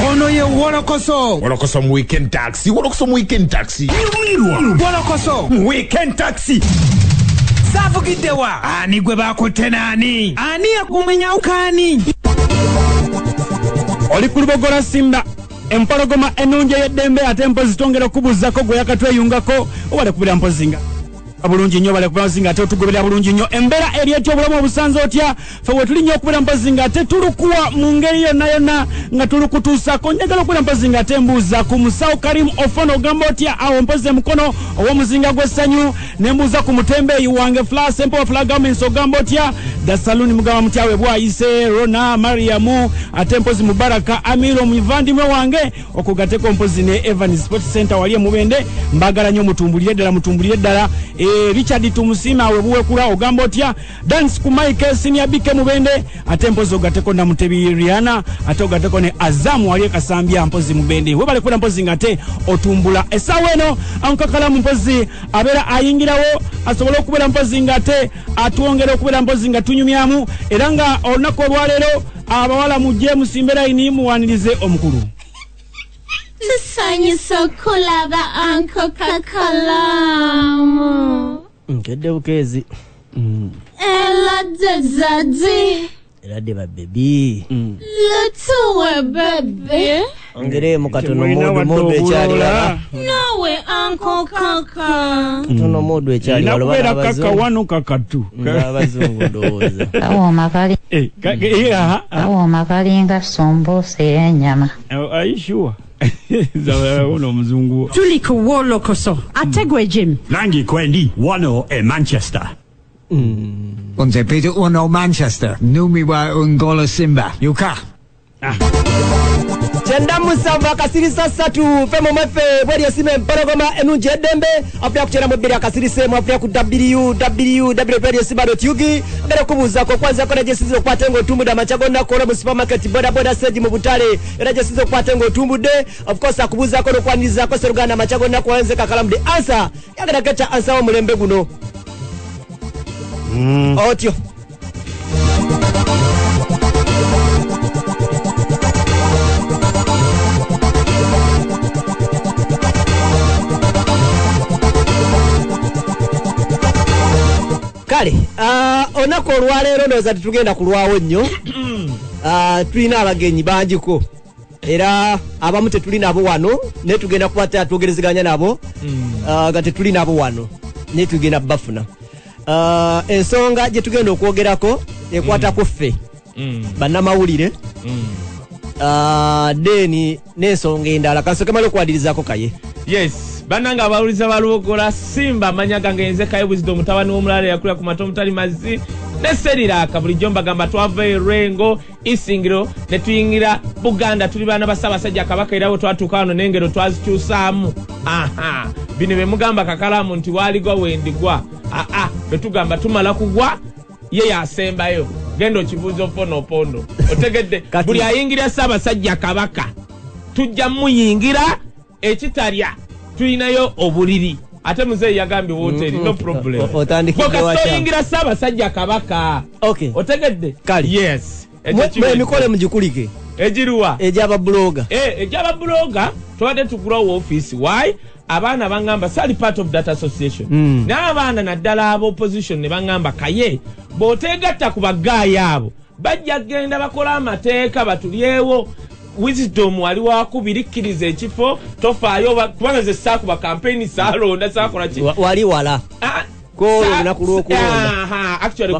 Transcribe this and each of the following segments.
Ono ye Wolokoso. Wolokoso mu weekend taxi. Wolokoso mu weekend taxi. Wolokoso mu weekend taxi. Savugidewa. Ani gwe bakutenani. Ani akumenya ukani. Oli kulubogora Simba. Empologoma enunje yedembe ate mpozi tongera kubuzako gwe yakatweyungako obale kubira mpozinga. Abulungi nnyo bale kubira mpozinga ate otugobera bulungi nnyo. Embera eriyetu obulamu obusanze otya fe we tuli nnyo kubira mpozinga ate tulukuwa mu ngeri yonna nga tulukutuusako njagala okubira mpozinga ate mbuuza ku musawo Karim Ofono ogamba otya awo mpozi mukono ow'omuzinga gw'essanyu ne mbuuza ku mutembeeyi wange Flash Sempo wa Flag Government ogamba otya da saluni mugaba mutyawe bwayise Rona Mariamu ate mpozi Mubaraka Amiro muvandimwe wange okugateko mpozi ne Evans Sports Center wali mubende mbagala nnyo mutumbulire ddala Richard Tumusima we buwe kula ogamba otya dance ku Mike Senior Bike mubende ate mpozi ogateko na Mutebi Rihanna ate ogateko ne Azamu wali kasambya mpozi mubende we bale kula mpozi ngate otumbula esawe eno ankakala mpozi abera ayingirawo asobola okubera mpozi ngate atuongera okubera mpozi nga tunyumyamu era nga olunaku olwaleero abawala mujje musimbera ini muwanirize omukulu tusanyusa okulaba Anko Kakalamu Nkedde bukezi Eladde Zaddy Eladde ba baby Letuwe bebe Ongere mukatono modu ekyali wala Nawe Anko Kaka Tono modu ekyali wala nakubera kaka wano kakatu abazungu ndowooza awo makalinga sombose y'ennyama Are you sure? Zawo mzungu tuli ku Wolokoso ategwe Jim Langi kwendi wano Manchester Onze Peter Uno Manchester. Numi wa Ungola Simba. Yuka. Chenda musava kasirisa satu femo mefe bweli yasime empologoma enunje edembe afya kuchera mubiri akasirise mu afya ku www.bweli-simba.ug ngere kubuza ko kwanza ko rejesizo kwatengo tumbuda machago na ko mu supermarket boda stage mu butale rejesizo kwatengo tumbude of course akubuza ko kwaniza ko serugana machago na kwanze kakalamu de answer yagara gacha answer wo mulembe guno otyo kale onako olwaleero ndoza tugenda kulwawo nnyo tulina abagenyi bangiko era abamu tetuli nabo wano ne tugenda kubata tugerezeganya nabo nga tetuli nabo wano ne tugenda bafuna ensonga gye tugenda okwogerako ekwata ku ffe bannamawulire deni n'ensonga endala kasoke mala okwadirizaako kaye yes bananga abawuliza balubogola Simba amanya gange nze kaye Wisdom mutabani w'omulala yakulira ku mato mutali mazzi ne Seriraka bulijjo mbagamba twava Rengo isingiro ne tuyingira Buganda tuli bana basabasajja kabaka era bwe twatuuka wano n'engero twazikyusaamu bino be mugamba Kakalamu nti waligwa wendigwa betugamba tumala kugwa ye yasembayo genda okibuuza Ofono Opondo otegedde buli ayingira Ssaabasajja Kabaka tujja muyingira ekitalya tulinayo obuliri ate muzeeyi yagambye woteri no problem okasitoyingira Ssaabasajja Kabaka otegedde yes emikole mugikulike egiruwa egy'ababloga egy'ababloga tubadde tugulawo office why abaana bangamba sali part of that association n'abaana naddala aba opposition ne bangamba kaye bw'otegatta ku bagaayi abo bajja genda bakola amateeka batulyewo Wisdom wali wakubirikkiriza ekifo tofaayo kubanga ze saakuba campaign saalonda saakola ki wali wala actually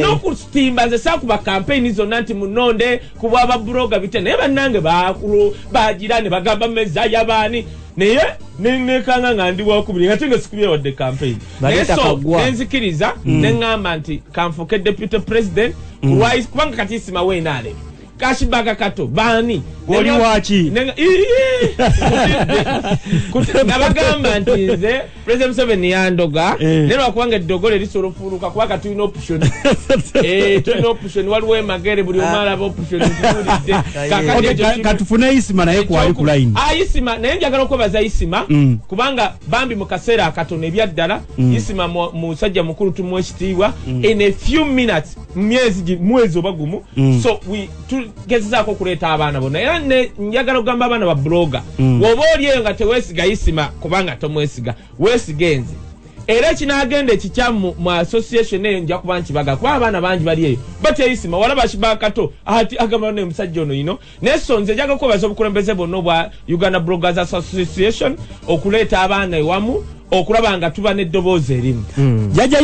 n'okutimba nze saakuba campaign zonna nti munonde kuba ababloga bite naye bannange bagira ne bagamba meza y'abaani naye nekanga nga ndi wakubiri nga tenga sikubye wadde campaign nenzikiriza neŋŋamba nti kanfuke deputy president kubanga kati isimawo enaale kashibaga kato bani oli wachi nabagamba nti nze President Museveni yandoga nero akwanga eddogole lisolofuruka kubanga tulina option tulina option waliwo emagere buli omala ba option tulidde katufune Isima naye kwali ku line Isima naye njagala okwebaza Isima kubanga bambi mu kaseera akatono ebyaddala Isima musajja mukulu tumwekitiibwa in a few minutes mwezi obagumu so we tugezezaako okuleeta abaana bonna era njagala okugamba abaana ba blogger woba oli eyo nga teweesiga Isima kubanga tomwesiga weesigenze era ekinagenda ekikyamu mu association eyo nja kuba nkibaga kuba abaana bangi bali eyo batya Isima walaba kibakato ati agamba ne musajja ono ino nesonze njaga kwebaza obukulembeze bonna obwa Uganda Bloggers Association okuleeta abaana ewamu okulaba nga tuba n'eddoboozi erimu Jajja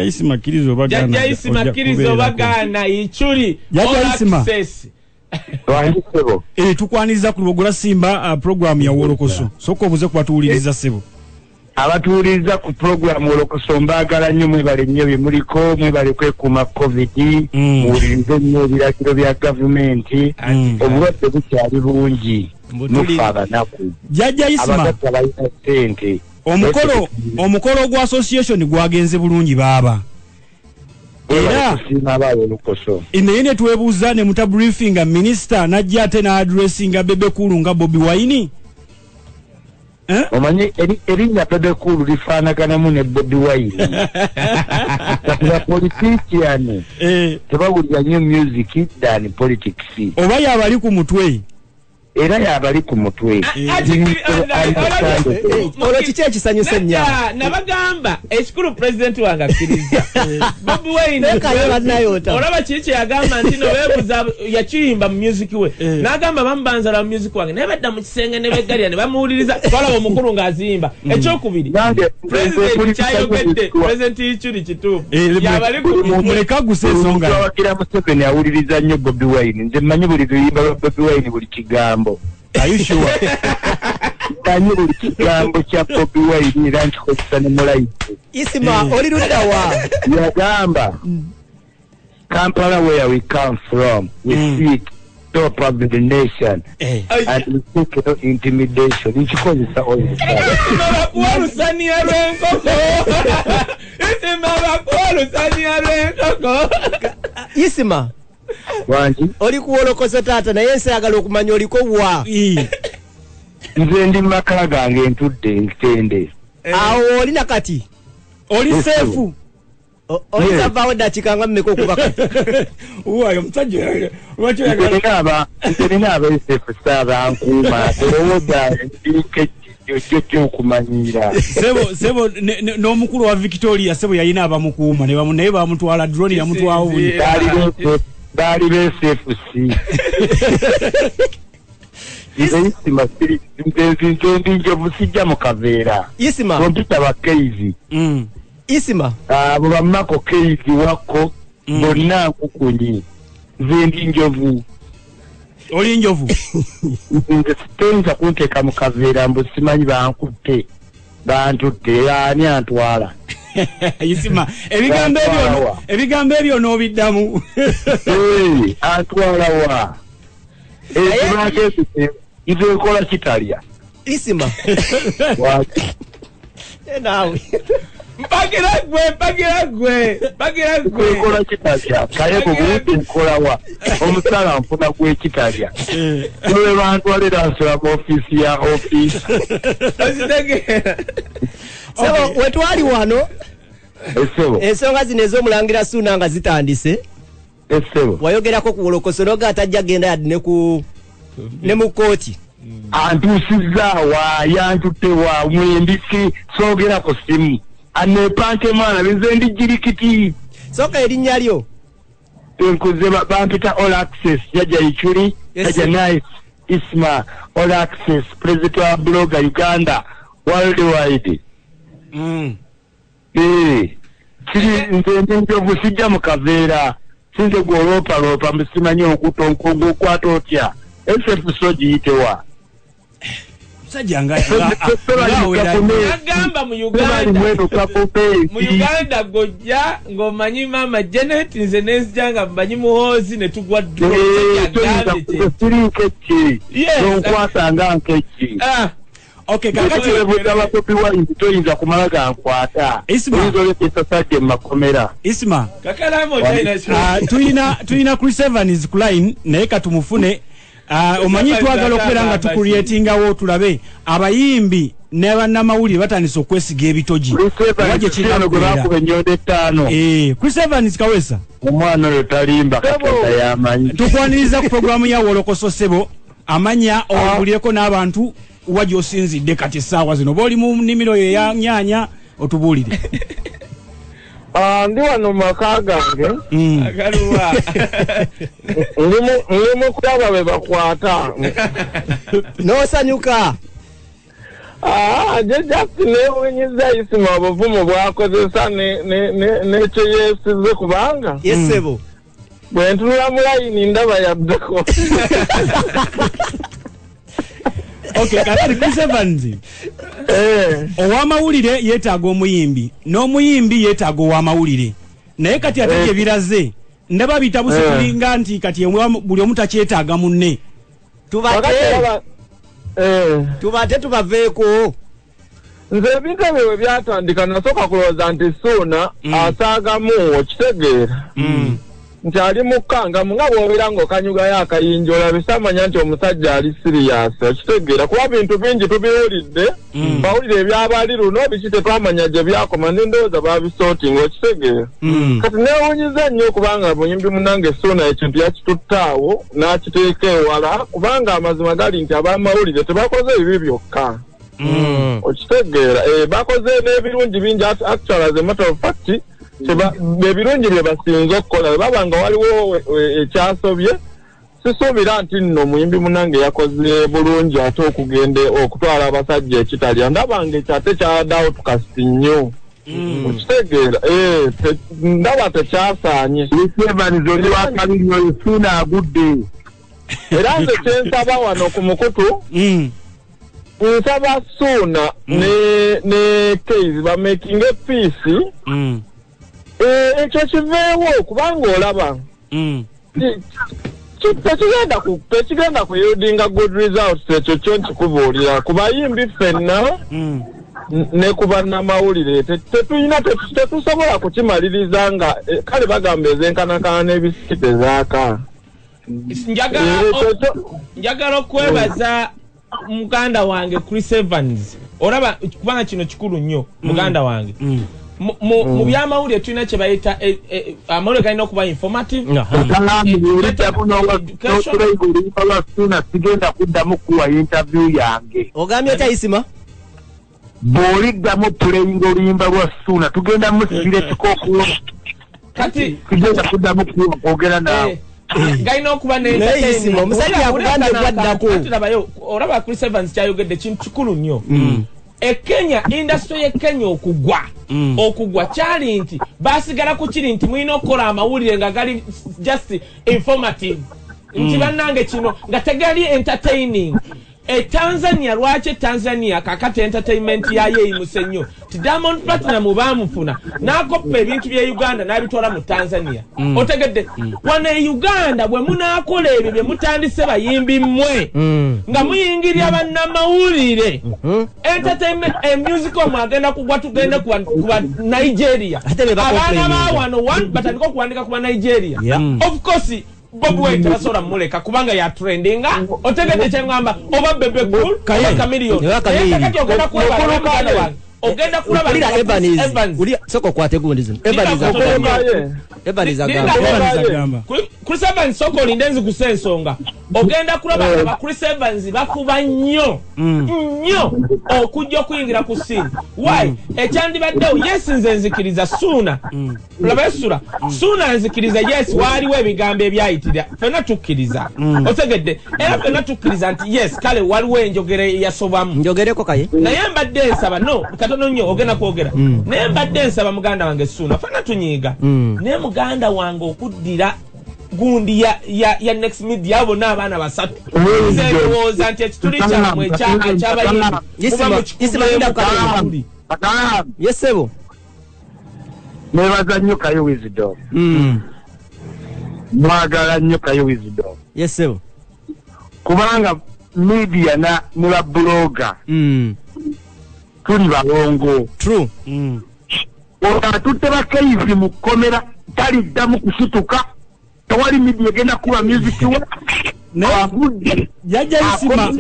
Isima kirizo bagana Jajja Isima kirizo bagana ichuri Jajja Isima Sebo tukwaniza ku Lwogola Simba program ya Wolokoso soko obuze kwatuuliriza sebo abatuuliriza ku program Wolokoso mbagala nnyo mwebale nnyo byemuliko mwebale kwekuuma covid muwulirize nnyo ebiragiro bya gavumenti obulwadde bukyali bungi mufa abanaku Jajja Isima abagatta balina ssente omukolo gwa association gwagenze bulungi baba era naye ne twebuuza ne mutabriefinga minister najja ate na addressinga Bebe Cool nga Bobi Wine omanyi erinnya Bebe Cool lifaanaganamu ne Bobi Wine katuba politician tebawulira nnyo music than politics oba yabali ku mutwe era yabali ku mutwe olwo kiki ekisanyusa ennyo nabagamba ekikulu president wange akkiriza Bobi Wine olaba kiki yagamba nti nobeebuza yakiyimba mu music we n'agamba bamubanzala mu music wange naye badda mu kisenge ne beggalira ne bamuwuliriza twalaba omukulu ng'aziyimba ekyokubiri president kyayogedde president ichuri kituufu yabali muleka gusa ensonga wagira Museveni awuliriza nnyo Bobi Wine nze mmanyi buli luyimba lwa Bobi Wine buli kigambo ayishuwa mmanyi buli kigambo kya Bobi Wine era nkikozesa ne mulayizi Isima oli ludda wa yagamba Kampala where we come from we seek top of the nation and we seek no intimidation nkikozesa bakuwalusania lw'enkoko Isima bakuwalusania lw'enkoko Isima wangi oli ku Wolokoso taata naye nsayagala okumanya oliko wa nze ndi makala gange ntudde ntende awo oli nakati oli seefu oyinza vaawo eddakiika nga mmeka okuba kati uwayo musajja nina abeesefu saabankuuma terowooza ekyo kyokumanyira sebo n'omukulu wa Victoria sebo yalina abamukuuma naye bamutwala drone yamutwawo buli baali beesefu si Isima nze njovu sijja mu kaveera Isima kompita bakeizi Isima abo bamako keizi wako bonna nkukunyi nze ndi njovu oli njovu nze sitoyinza kunteeka mu kaveera mbu simanyi bankutte bantutte ani antwala Isima ebigambo ebyo n'obiddamu antwala wa nze nkola kitalya Isima naawe mpagira gwe nkola kitalya kaye bubuuti nkolawa omusala nfuna gw'ekitalya nowe bantwalira nsula mu ofiisi ya ofiisi sebo wetwali wano essebo ensonga zino ez'omulangira Ssuuna nga zitandise essebo wayogerako ku Wolokoso noga atajja genda yadde ne mu kooti antuusizaawa yantutte wa mwembisi soogera ku simu anepanke mwana bize ndi jirikiti soka erinnya lyo nkuze bampita all access Jajja Ichuri Jajja Nice Isma all access president wa Blogger Uganda worldwide kiri nze ndi njovu sijja mu kaveera sinze gwolopalopa musimanyi okutonkongo okwata otya esefu so giyitewa agamba mu Uganda gojja ng'omanyi mama Janet nze nenzija nga mmanyi muhoozi ne tugwa nkwasanga nkeki okay kakati abakopi wa toyinza kumala gankwata oyinzaolekesasajja mumakomera Isma kakalamo tuyina Chris Evans ku line naye katumufune omanyi twagala okubeera nga tukuliyetingawo tulabe abayimbi ne bannamawulire batandise okwesiga ebitogi wajje Chris Evans Kawesa omwana oyo talimba katonda yamanyi tukwaniriza ku programu ya Wolokoso Sebo amanya obulieko n'abantu wajje osinzidde kati essaawa zino booli mu nnimiro yo ya nyaanya otubuulire ndi wano maka gange agaluwa ndimu kulaba be bakwata n'osanyuka just neewunyiza Isima obuvumu bwakozesa n'ekyo yeesize kubanga yesebo bwe ntunula mu layini ndaba yaddeko okay kakati Chris Evans ow'amawulire yeetaaga omuyimbi n'omuyimbi yeetaaga ow'amawulire naye kati ate gye biraze ndaba bitabuse kulinga nti kati buli omu takyetaaga munne tubate tubaveeko nze ebintu ebyo bwe byatandika nasooka kulowooza nti Suuna asaagamu okitegeera nti ali mukangamu nga bw'obeera ng'okanyugayo akayinja olabe samanya nti omusajja ali siriyasi okitegeera kuba bintu bingi tubiwulidde bawulire ebyabali luno biki tetwamanya gye byakoma n'endowooza babisootinga okitegeera kati neewunyiza nnyo okubanga muyimbi munange Suuna ekintu yakituttaawo n'akiteeka ewala kubanga amazima gali nti ab'amawulire tebakoze ebibi byokka okitegeera bakoze n'ebirungi bingi actually as a matter of fact ebirungi bye basinza okukola baba nga waliwo ekyasobye sisuubira nti nno omuyimbi munange yakoze bulungi ate okugenda okutwala abasajja ekitalya ndaba nga ekyate kyaddawo tukasi nnyo okitegeera ndaba tekyasaanye Evans oli wakabiri oyo Suuna agudde era nze kyensaba wano ku mukutu nsaba Suuna ne Keys bamaking a peace ekyo kiveewo kubanga olaba tekigenda kuyildinga good results ekyo kyo nkikubuulira ku bayimbi ffenna ne ku bannamawulire tetusobola kukimaliriza nga kale bagamba ezenkanakana n'ebisikite zaaka njagala okwebaza muganda wange Chris Evans olaba kubanga kino kikulu nnyo muganda wange mu byamawulire tulina kye bayita amawulire galina okuba informative sigenda kuddamu kuwa interview yange ogambye otya Isima bw'oliddamu puleyinga oluyimba lwa Suuna tugenda musibire kikokulo kati sigenda kuddamu kwogera naawe galina okuba omusajja akugambye gwaddako olaba Chris Evans kyayogedde kintu kikulu nnyo Kenya industry ye Kenya okugwa kyali nti basigala ku kiri nti mulina okukola amawulire nga gali just informative nti bannange kino nga tegali entertaining Tanzania lwaki Tanzania kakati entertainment yayo eyimuse nnyo ti Diamond Platinum baamufuna n'akoppa ebintu bya Uganda n'abitwala mu Tanzania otegedde wana Uganda bwe munaakola ebyo bye mutandise bayimbi mmwe nga muyingirya bannamawulire entertainment musical mwagenda kugwa tugende kuba Nigeria abaana bawano batandika okuwandika kuba Nigeria of course Bob Wine tasola muleka kubanga ya trendinga otegedde kyengamba oba Bebe Cool oba Chameleon kati ogenda kulaba ogenda kulaba Evans uli soko kwate gundi zino Evans agamba Chris Evans soko lindenzi kusensonga ogenda kulaba ba Chris Evans bakuba nnyo okujja kuyingira ku scene why ekyandi baddewo yes nze nzikiriza Suuna laba Suuna nzikiriza yes waliwo ebigambo ebyayitira fena tukkiriza otegedde era fena tukkiriza nti yes kale waliwo enjogere yasobamu njogereko kaye naye mbadde nsaba no katono nnyo ogenda kwogera naye mbadde nsaba muganda wange Suuna fena tunyiiga naye muganda wange okuddira gundi ya next media abo n'abaana basatu ndowooza nti ekituli kyamwe ekyabayimbi yesebo nebaza nnyo Kayo Wisdom mwagala nnyo Kayo Wisdom yesebo kubanga media ne ba blogger tuli balongo true otatutte bakaizi mu kkomera taliddamu kusituka tewali media egenda kuba music we jajja Isima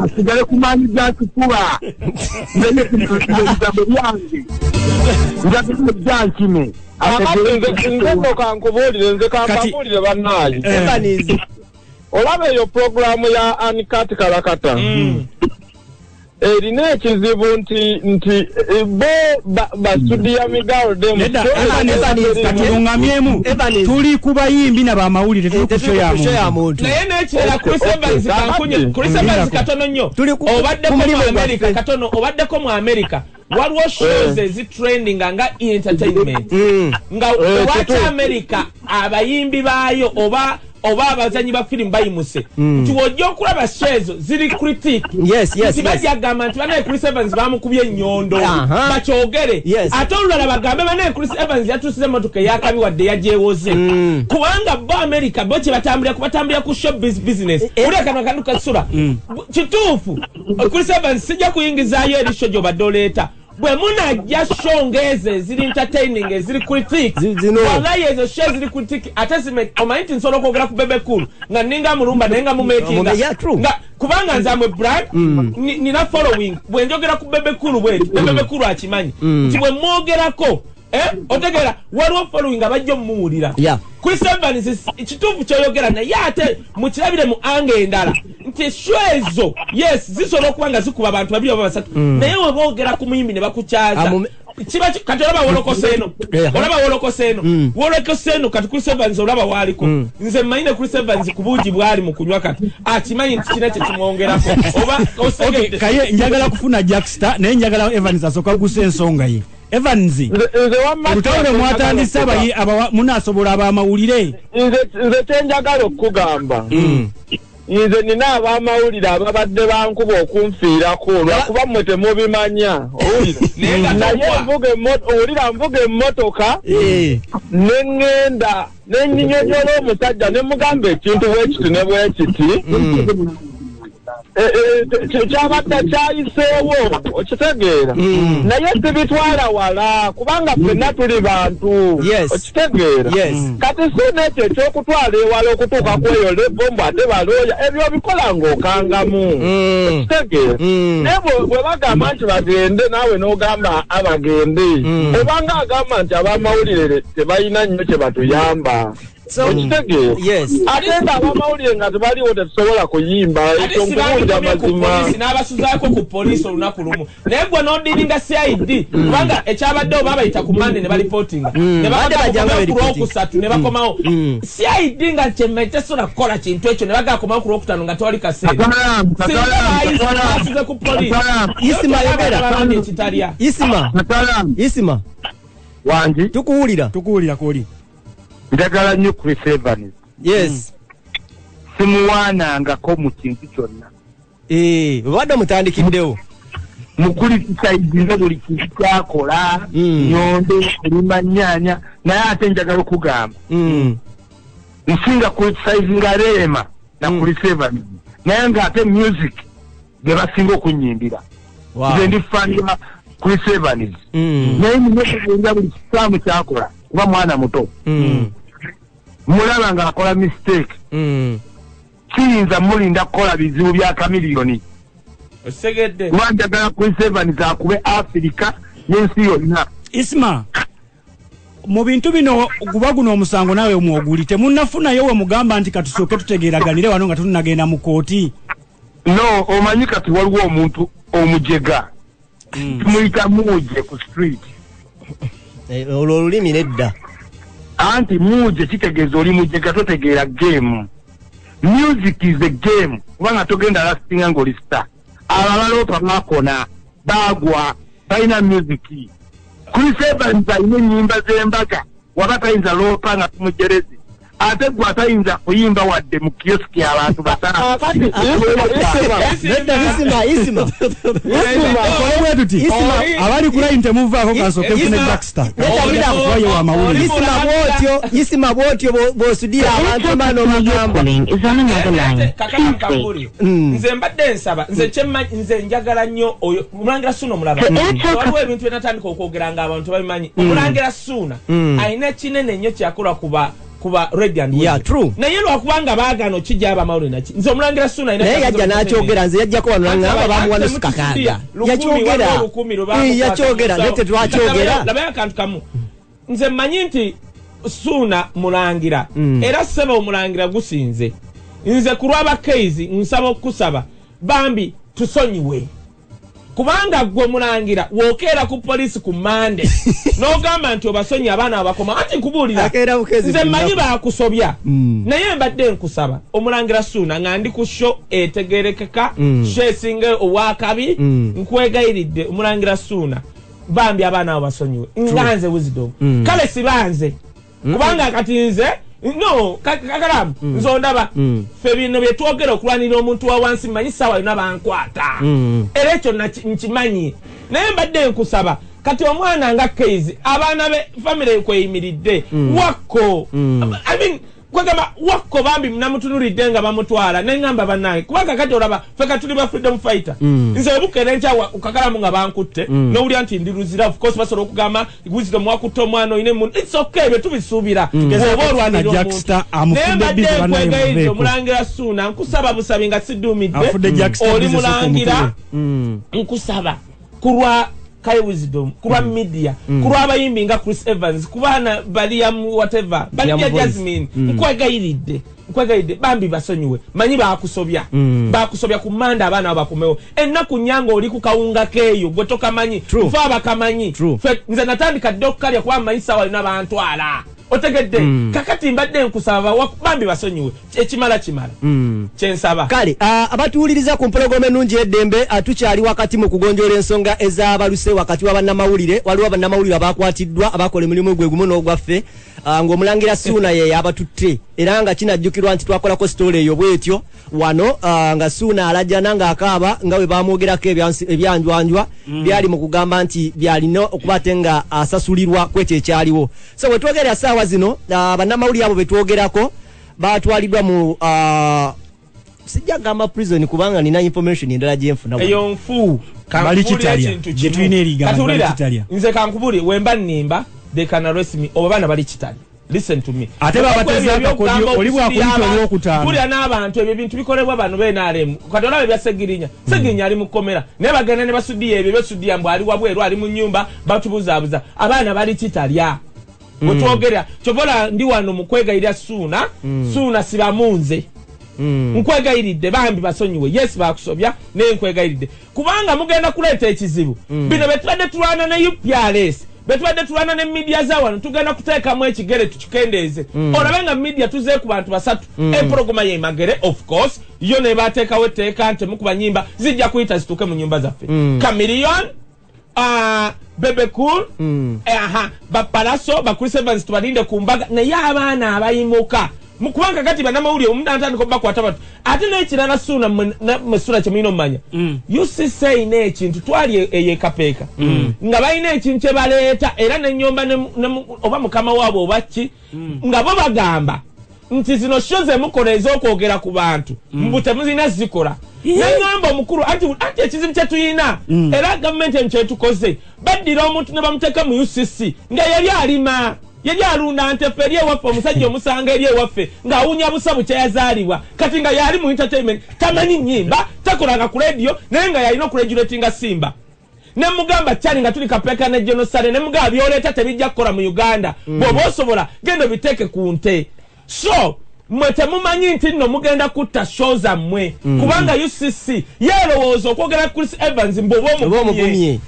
asigale kumanyiza kikuba nzambo lyange nzakikuba jankime nze kankubuulire nze kankubuulire bannaayi olaba eyo programu ya Ankat Kalakata erina ekizibu nti bo basudia migao demu katulungamyemu tuli kubayimbi n'abamawulire tuli ku show ya muntu naye n'ekirala Chris Evans katono nnyo obaddeko mu America katono obaddeko mu America waliwo shows ezitrending nga entertainment nga lwaki America abayimbi baayo oba abazanyi ba film bayimuse nti wojja okulaba shows ziri critique bajagamba nti banaye Chris Evans bamukubye ennyondo bakyogere ate olulala bagambe banaye Chris Evans yatusize emmotoka eyakabi wadde yagyewoze kubanga bo America bo kye batambulira ku show business uli kano kantu kasula kituufu Chris Evans sijja kuyingizaayo eri show gy'obadde oleeta bwe munajja show ngeze ziri entertaining eziri critique wallahi ezo show ziri critique ate zime omanyi nsobola okwogera ku Bebe Cool nga ninga mulumba naye nga mumekinga nga kubanga nzamwe brand nina following bwe njogera ku Bebe Cool bwe Bebe Cool akimanyi nti bwe mwogerako otegera waliwo following abajja muwulira Chris Evans ekituufu kyoyogera naye ate mukirabire mu ange endala nti shwezo zisobola okuba nga zikuba abantu babiri oba basatu naye weboogera ku muyimbi ne bakukyaza kiba kati olaba wolokoseeno kati Chris Evans olaba waaliko nze mmanyine Chris Evans ku buugi bwali mu kunywa kati akimanyi nti kina kye kimwongerako oba osegedde kaye njagala kufuna Jackstar naye njagala Evans asooka gusa ensonga ye Evans olutawule mwatandise munasobola abamawulire nze kyenjagala okugamba nze nina abamawulire ababadde bankuba okunfiirako lwakuba mmwe temubimanya naye nvuga emmotoka neŋŋenda nenyinyonyola omusajja ne mugamba ekintu bwekiti ne bwekiti kyabadde kyayiseewo okitegeera naye sibitwala wala kubanga ffenna tuli bantu okitegeera kati siina ekyo ekyokutwala ewala okutuuka kweyo lebombo ate balooya ebyo bikola ng'okangamu okitegeera naye bwe bagamba nti bagende naawe n'ogamba abagende obanga agamba nti abamawulire tebalina nnyo kye batuyamba okitegeera ate nga abamawulire nga tebaliwo tetusobola kuyimba ekyo nkubuulira mazima n'abasuzaako ku poliisi olunaku lumu naye gwe n'odiringa CID kubanga ekyabadde oba bayita ku Monday ne balipootinga ne bagamba ku Lwokusatu ne bakomawo CID nga kyemmanyi tesobola kukola kintu ekyo ne bagakomawo ku Lwokutaano nga tewali kaseera singa basize ku poliisi Isima wangi tukuwulira kuli njagala nnyo Chris Evans simuwaanangako mu kintu kyonna obadde mutandikiddewo mukulisisaizinze buli kintu kyakola nyondo kulima nnyaanya naye ate njagala okugamba nsinga kulisisaizinga Rema na Chris Evans naye ng'ate music ge basinga okunyimbira nze ndi fani ya Chris Evans naye ninokugenza buli kisaamu kyakola kuba mwana muto mulaba ng'akola mistake kiyinza mulinda kukola bizibu bya kamiliyoni osegedde kuba njagala Chris Evans akube Africa n'ensi yonna Isma mu bintu bino guba guno omusango nawe omwoguli temunnafunayo we mugamba nti katusooke tutegeeraganire wano nga tunagenda mu kooti no omanyi kati waliwo omuntu omujega tumuyita muuje ku street olwo olulimi nedda anti muuje kitegeeza oli mujega totegeera game music is a game kubanga togenda lastinga ng'oli star abalalopa bakona bagwa balina music Chris Evans alina ennyimba z'embaga waba tayinza loopa nga tumujerezi ate gwe atayinza kuyimba wadde mu kioski abantu batano. abali ku line temuvaako kansooke nfune Blackstar isima bwotyo bw'osudira abantu amano magamba nze mbadde nsaba nze njagala nnyo oyo Omulangira Ssuuna omulaba waliwo ebintu byenatandika okwogera nga abantu babimanyi Omulangira Ssuuna alina kinene nnyo kyakola kuba Radiant naye lwakubanga baagana okijja abamawulire naki nze Omulangira Ssuuna naye yajja n'akyogera nze yajjako wano nangamba bamuwa nusu kakaaga yakyogera naye tetwakyogera labayo akantu kamu nze mmanyi nti Ssuuna mulangira era ssebe omulangira gusinze nze ku lw'abakeizi nsaba okusaba bambi tusonyiwe kubanga gwe mulangira wokeera ku poliisi ku Mande n'ogamba nti obasonyi abaana abakoma anti nkubuulira nze mmanyi baakusobya naye mbadde nkusaba Omulangira Ssuuna nga ndi ku show etegerekeka show esinga owakabi nkwegayiridde Omulangira Ssuuna bambi abaana abo basonyiwe nga nze Wisdom kale sibanze kubanga kati nze no kakalamu nzondaba fe bino byetwogera okulwanira omuntu wa wansi manyi sawa yona bankwata era ekyo nkimanyi naye mbadde nkusaba kati omwana nga Keizi abaana be family kweyimiridde wakko kwegamba wakko bambi namutunulidde nga bamutwala nengamba bannange kubanga kati olaba fe katuli ba freedom fighter nze ebukere nkyawa ukakalamu nga bankutte n'owulya nti ndi luzira of course basobola okugamba Wisdom wakutte omwana oyine muntu it's okay bye tubisuubira oba olwanira omuntu naye mbadde nkwegayirira Omulangira Ssuuna nkusaba busabi nga siddumidde oli mulangira nkusaba kulwa Kai Wisdom kulwa media kulwa abayimbi nga Chris Evans kubana Baliam whatever Baliam Jasmine nkwegayiridde bambi basonyiwe manyi baakusobya ku Manda abaana abakomewo ennaku nyanga oli ku kawunga keeyo gwe tokamanyi nfa abakamanyi nze natandika dokkalya kuba mayisa wali n'abantwala otegedde kakati mbadde nkusaba bambi basonyiwe ekimala kyensaba kale abatuwuliriza ku mpologoma ennungi y'eddembe tukyali wakati mu kugonjoola ensonga ez'abaluse wakati w'abannamawulire waliwo abannamawulire abakwatiddwa abakola emirimu gwe gumu n'ogwaffe ng'Omulangira Ssuuna ye yabatutte era nga kinajjukirwa nti twakolako sitole eyo bwetyo wano nga Ssuuna alajjana ng'akaaba nga bwe bamwogerako ebyanjwanjwa byali mu kugamba nti byalina okuba ate nga asasulirwa kwekyo ekyaliwo so bwe twogera ssaawa zino bannamawulire abo betwogerako batwaliddwa mu sijja gamba prison kubanga nina information endala gyenfuna eyo nfu bali Kitalya gye tulina erigamba bali Kitalya nze kankubuli wemba nnimba they can arrest me oba baana bali Kitalya listen to me ate babateza akakodi oli bwakuyita olwokutaano kulya n'abantu ebyo bintu bikolebwa bano benaremu kati olaba byasegirinya segirinya ali mukomera naye bagenda ne basudiya ebyo besudiya mbw ali wabweru ali mu nnyumba batubuzaabuza abaana bali Kitalya wetwogera kyobola ndi wano mu kwegayirira Ssuuna sibamunze nkwegayiridde bambi basonyiwe yes bakusobya naye nkwegayiridde kubanga mugenda kuleeta ekizibu bino betubadde tulwana ne UPRS betubadde tulwana ne media za wano tugenda kuteekamu ekigere tukikendeeze olabe nga media tuze ku bantu basatu empologoma ye Magere of course yo ne bateekawo etteeka nti mukuba nyimba zijja kuyita zituuke mu nyumba zaffe Chameleon Bebe Cool bapalaso Chris Evans tubalinde ku mbaga naye abaana abayimuka mukubanga kati bannamawulire omuntu atandika okubakwata batu ate n'ekirala Ssuuna Ssuuna kyemulina omumanya UCC ina ekintu twali eyekapeeka nga balina ekintu kye baleeta era n'ennyomba oba mukama waabwe oba ki nga bo bagamba nti zino sho zemukola ez'okwogera ku bantu mbu temuzina zikola neŋŋamba omukulu anti ekizibu kye tuyina era gavumenti emu kyetukoze baddira omuntu ne bamuteeka mu UCC nga yali alima yali alunda ntefe eri ewaffe omusajja omusanga eri ewaffe ng'awunya busabu kyeyazaalibwa kati nga yali mu entertainment tamanyi nnyimba takolanga ku radio naye nga yalina okuregulatinga Simba ne mugamba kyali nga tuli kapeeka ne genocide ne mugamba byoleeta tebijja kukola mu Uganda bw'oba osobola genda biteeke ku nte so mwe temumanyi nti nno mugenda kutta show zammwe kubanga UCC yeerowooza okwogera Chris Evans mboba omugumye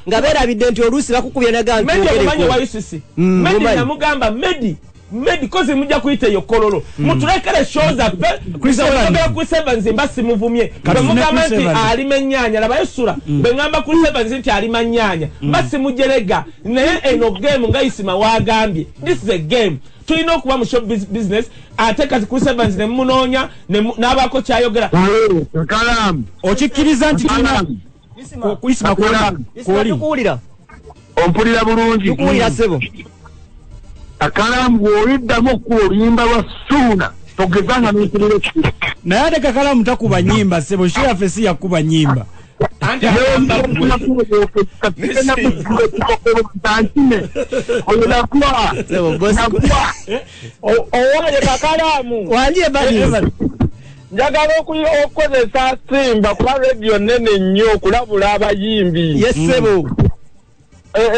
nga beerabidde nti oluusi bakukubye nagantu omanyi wa UCC Medi namugamba Medi medikozi mujja kuyita eyo kololo mutulekere show zaffe Chris Evans mbasi muvumye bamugamba nti alima ennyanya labayo sura bengamba Chris Evans nti alima ennyanya mbasi mujerega naye eno game nga Isima wagambye this is a game tulina okuba mu show business ate kati Chris Evans ne munoonya n'abaako kyayogera okikkiriza nti tulina Isima kuwulira ompulira bulungi tukuwulira sebo Akalamu bw'oliddamu okuba oluyimba lwa Ssuuna togezanga n'empulira ekiri naye ate Kakalamu takuba nyimba sebo show yaffe si yakuba nyimba owaye Kakalamu wanje bali njagala okukozesa Simba kuba radio nene nnyo okulabula abayimbi yesebo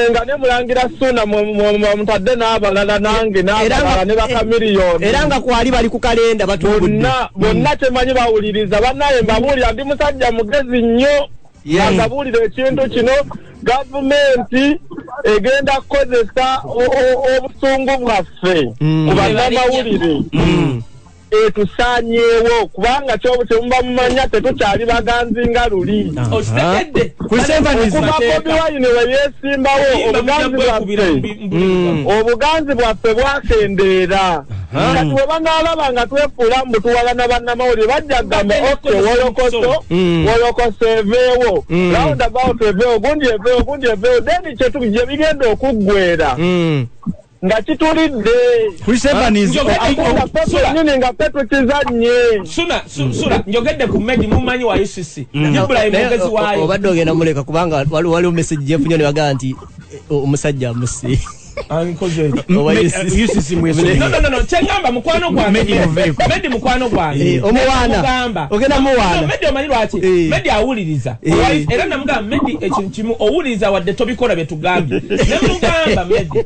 nga ne mulangira Ssuuna mutadde n'abalala nange n'abalala ne bakamiliyoni era nga kwali bali ku kalenda batubudde bonna temanyi bawuliriza bannaye mbabuulira ndi musajja mugezi nnyo ngabuulira ekintu kino gavumenti egenda kukozesa obusungu bwaffe ku bannamawulire etusaanyeewo kubanga kyobutemuba mumanya tetukyali baganzi nga luli okuva Bobi Wine we yeesimbawo obuganzi bwaffe bwakendeera kati bwe banaalaba nga twefuula mbu tuwalana bannamawulire bajja kugamba oke wolokoso eveewo roundabout eveewo gundi eveewo then gye bigenda okuggwera nga kitulidde nyini nga petukizanye Suna njogedde ku Medi mumanyi wa UCC Ibrahim mugezi waayo obadde ogenda muleka kubanga waliwo message gyefunye ne bagaa nti omusajja amusi UCC mwese no kyengamba mukwano gwange Medi mukwano gwange omuwaana ogenda muwaana Medi omanyi lwaki Medi awuliriza era namugamba Medi ekintu kimu owuliriza wadde tobikola bye tugambye ne mugamba Medi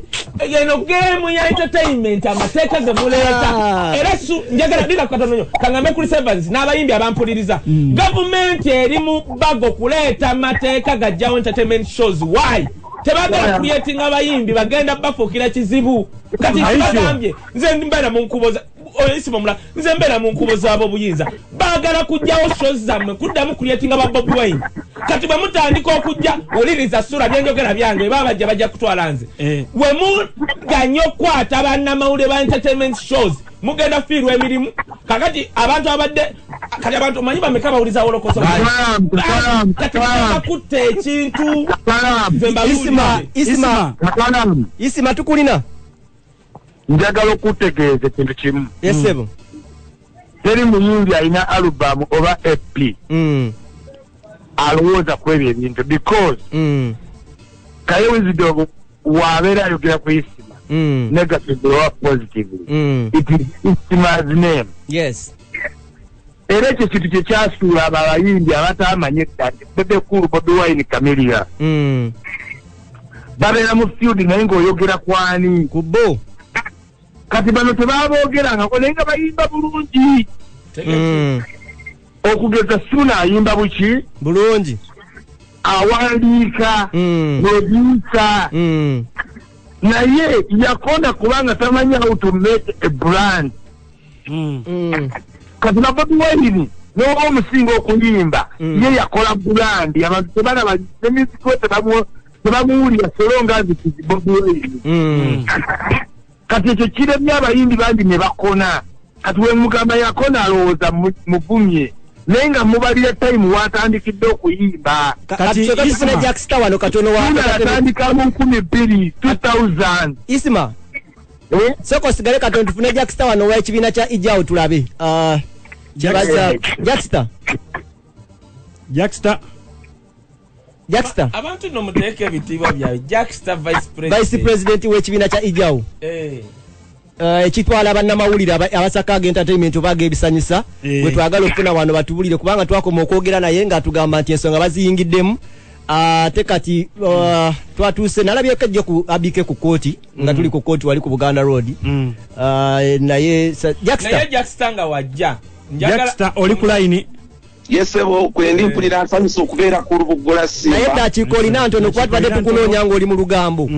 eno game ya entertainment amateeka ge muleeta era njagala dira katononyo kangambe Chris Evans n'abayimbi abampuliriza gavumenti eri mu bago kuleeta amateeka gajjawo entertainment shows why tebagala creating abayimbi bagenda bafuukira kizibu kati bagambye nze mbeera mu nkuboza Isima mula nze mbeera mu nkubo zaabo buyinza bagala kujjawo shows zammwe kuddamu creating aba Bobi Wine kati bwe mutandika okujja oliriza Ssuuna byenjogera byange bajja kutwala nze bwe muganya okukwata bannamawulire ba entertainment shows mugenda fiirwa emirimu kakati abantu abadde kati abantu manyi bameka bawuliza wolokoso kati bakutta ekintu Isima tukulina njagala okutegeeza ekintu kimu yesebo teri muyimbi alina alubamu oba EP alowooza ku ebyo ebintu because Kaye Wisdom wabeera ayogera ku Isima negatively or positively it is Isima's name yes era ekyo kintu kye kyasuula abayimbi abataamanye ddati Bebe Cool Bobi Wine Camellia babeera mu field naye ng'oyogera kwani ku bo kati bano tebaboogerangako naye nga bayimba bulungi okugeza Ssuuna ayimba buki bulungi awandiika n'obuusa naye yakonda kubanga tamanyi how to make a brand kati na Bobi Wine n'oba omusinga okuyimba ye yakola brand abantu tebalaba ne music we tebamuwulira solonga nzitizi Bobi Wine kati ekyo kiremye abayimbi bangi ne bakona kati we mugamba yakona alowooza muvumye naye nga mubalira time watandikidde okuyimba kati tufune Jackstar wano katono yatandika mu 2000 Isima soko sigale katono tufune Jackstar wano wa ekibiina kya Ijao tulabe Jackstar abantu no muteeke ebitiibwa byawe Jackstar vice president w'ekibiina kya Ijao ekitwala bannamawulire abasaka entertainment oba ag'ebisanyusa bwe twagala okufuna wano batubulire kubanga twakoma okwogera naye ng'atugamba nti ensonga baziyingiddemu ate kati twatuuse nalabyeko ejjo ku abike ku kooti nga tuli ku kooti wali ku Buganda Road naye Jackstar nga wajja Jackstar oli ku line yesebo kwendi mpulira nsanyusa okubeera ku Lubugola Simba naye ddakiiko olina ntono kuba tubadde tukunoonya ng'oli mu lugambo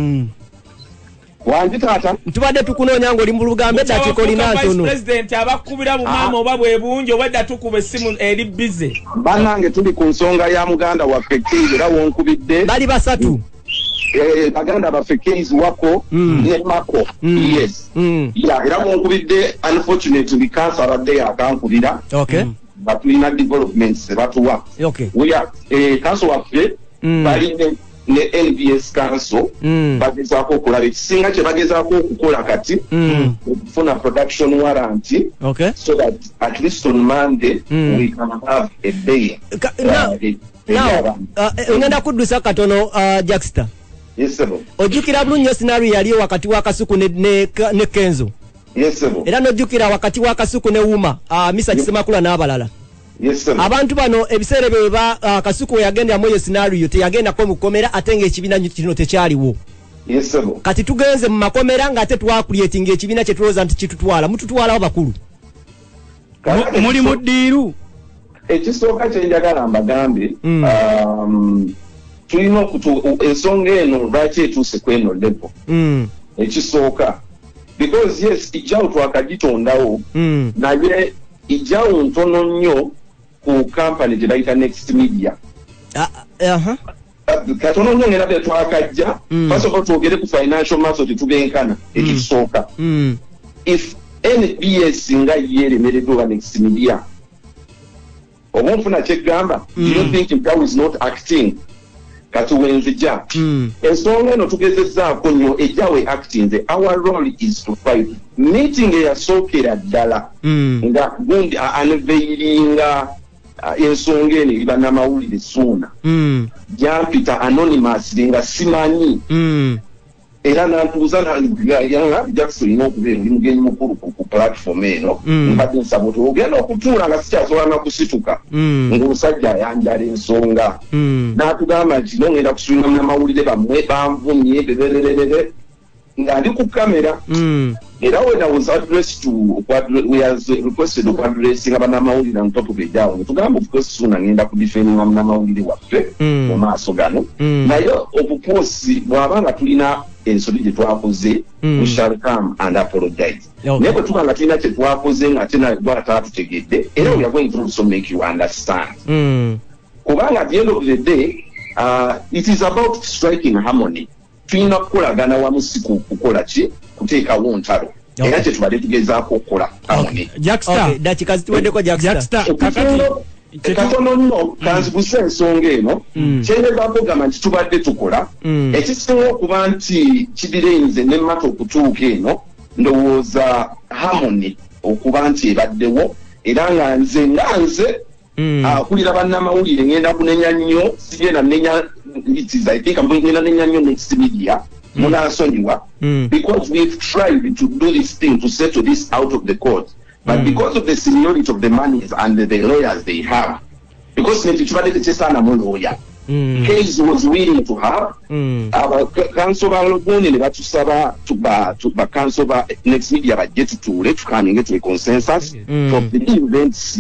wangi taata tubadde tukunoonya ng'oli mu lugambe edda kikolina ntono president abakubira mu maama oba bwe bungi obadda tukuba essimu eri bize bannange tuli ku nsonga ya muganda waffe Keezi era wonkubidde bali basatu baganda baffe Keezi Wako ne Mako yes era wonkubidde unfortunately cancer abadde yakankubira batulina developments zebatuwa council waffe bali ne NBS council bagezaako okulaba ekisinga kye bagezaako okukola kati okufuna production warrant so that at least on Monday we can have a day ngenda kuddusa katono Jackster ojjukira bulungi nnyo scenario yaliyo wakati wa Kasuku ne Kenzo era n'ojjukira wakati wa Kasuku ne Wuma Misa Kisemakula n'abalala abantu bano ebiseera bye Kasuku we yagenda mu scenario teyagenda ko mukomera ate ng'ekibiina kino tekyaliwo kati tugenze mu makomera ng'ate twakuliyetinga ekibiina kye tulowooza nti kitutwala mututwalawo bakulu muli mu ddiiru ekisooka kye njagala mbagambe tulina ensonga eno lwaki etuuse ku eno level ekisooka because yes ijjawo twakagitondawo naye ijjawo ntono nnyo ku company gye bayita Next Media katono nnyo ngera bye twakajja first of all twogere ku financial muscle tetubenkana ekisooka if NBS nga yeeremereddwa ba Next Media oba nfuna kyegamba do you think that is not acting katuwenzija ensonga eno tugezezzaako nnyo ejjawe acting our role is to fight meeting eyasookera ddala nga gundi unveilinga ensonga eno eri bannamawulire suuna jampita anonymously nga simanyi era nantuuza Jackson olina okubeera oli mugenyi mukulu ku platform eno mbadde nsaba oti ogenda okutuula nga sikyasobola nakusituka ng'omusajja ayanjala ensonga n'atugamba nti nongenda kusuula munnamawulire bammwe banvumye bebererere nga ndi ku kamera era when I was addressed we has requested okwadressinga bannamawulire on top of the down tugamba of course soon ngenda kudifendinga munnamawulire waffe mu maaso gano naye obuposi bw'abanga tulina ensobi gye twakoze we shall come and apologize naye bwe tuba nga tulina kye twakoze nga tena bw'ataatutegedde era we are going to also make you understand kubanga at the end of the day it is about striking harmony tulina kukolagana wamu si kukola ki kuteekawo ntalo era kye tubadde tugezaako okukola harmony dakika zituweddeko Jackster katono nno kanzibuse ensonga eno kyendezaako gamba nti tubadde tukola ekisinga okuba nti kidirenze nemmata okutuuka eno ndowooza harmony okuba nti ebaddewo era nga nze akulira bannamawulire ngenda kunenya nnyo sigenda nenya I think I'm going to nenya Next Media munasonyiwa because we've tried to do this thing to settle this out of the court but because of the seniority of the monies and the lawyers they have because netitubadde tekyesana mu lawyer case was willing to have council balogoni ne batusaba tuba council ba Next Media bajje tutuule tukaninge to a consensus from the events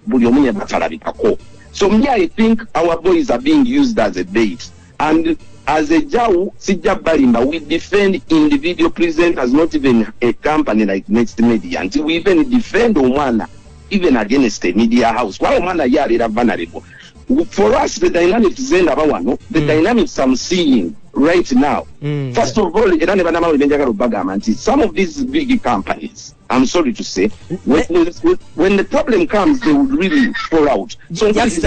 buli omu yabatalabikako. So me, I think our boys are being used as a bait. And as a Jau, Sija Barimba, we defend individual presenters, not even a company like Next Media. Until we even defend Omana, even against a media house. Kwa Omana yari vulnerable. For us, the dynamics the dynamics I'm seeing right now. First of all, some of these big companies, I'm sorry to say, when the problem comes, they would really fall out. So as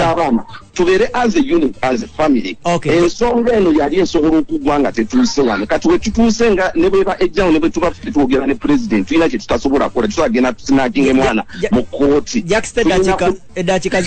a unit, as a family, and so then we are so Gwanga to Katu Tusenga, never a down, never to have to get a president, United States of Oracle, so again up snagging him one, Mokoti, Jackster, Dachika,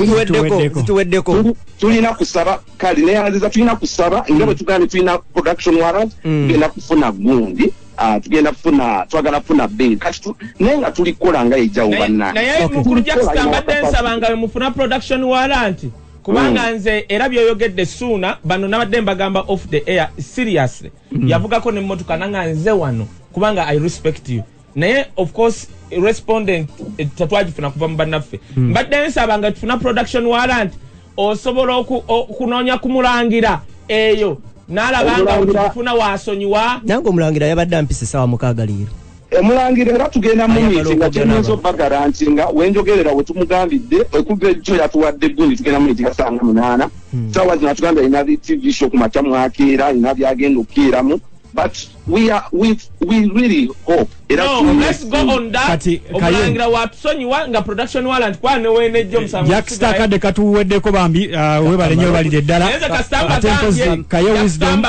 Tulina Kusaba, Cardinal, there's a Tina Kusaba, and never to go between production warrant, get up for Nagundi. Tugenda kufuna twagala kufuna bei kati nenga tulikola nga ejjawo banna naye mukulu Jackson mbadde nsabanga mufuna production warrant kubanga nze era byoyogedde suuna bano nabadde mbagamba off the air seriously yavugako n'emmotoka nanga nze wano kubanga I respect you naye of course respondent tatwagifuna kuva mu bannaffe mbadde nsabanga tufuna production warrant osobola okunoonya kumulangira eyo n'alabanga kufuna wasonyiwa nange omulangira yabadde ampisa essaawa 6 leero omulangira era tugenda mu meeting nga kyemuyinza obbagala nti nga wenjogerera we tumugambidde okuva ejjo yatuwadde gundi tugenda mu meeting nga 8 saawa zino atugambye alina tv show ku makya mwakeera alina byagenda okukeeramu but we really hope let's go on that omulangira watusonyiwa nga production warrant kwane wenejjo musango Jackster kadde katuweddeko bambi webale nnyo balide ddala kaye wisdom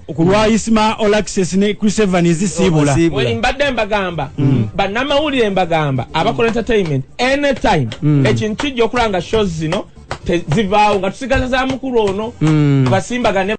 okulwa Isma All Access ne Chris Evans sibula mbadde mbagamba bannamawulire mbagamba abakola entertainment anytime ekintu kijja okulanga shows zino tezivaawo nga tusigaza za mukulu ono basimbagane